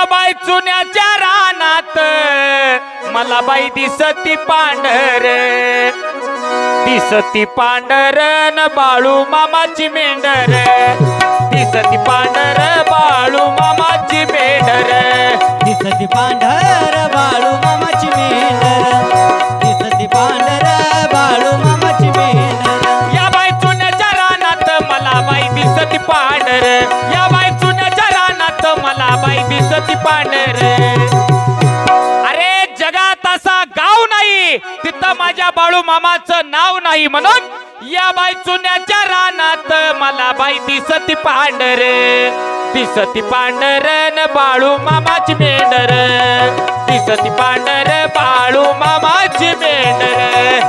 बाई चुन्याच्या रानात मला बाई दिसती पांढर, दिसती पांढर न बाळू मामाची मेंढर, दिसती पांढर बाळू मामाची मेंढर, दिसती पांढर बाळू मामाची मेंढर, दिसती पांढर बाळू मामाची मेंढर. या बाई चुन्याच्या रानात मला बाई दिसती पांढर, या बाई चुन्याच्या रानात मला बाई दिसती पांढर. अरे जगात असा गाव नाही तिथं माझ्या बाळू मामाचं नाव नाही, म्हणून या बाई चुन्याच्या रानात मला बाई दिसती पांढर, दिसती पांढर न बाळू मामाची मेंढर, दिसती पांढर बाळू मामाची मेंढर.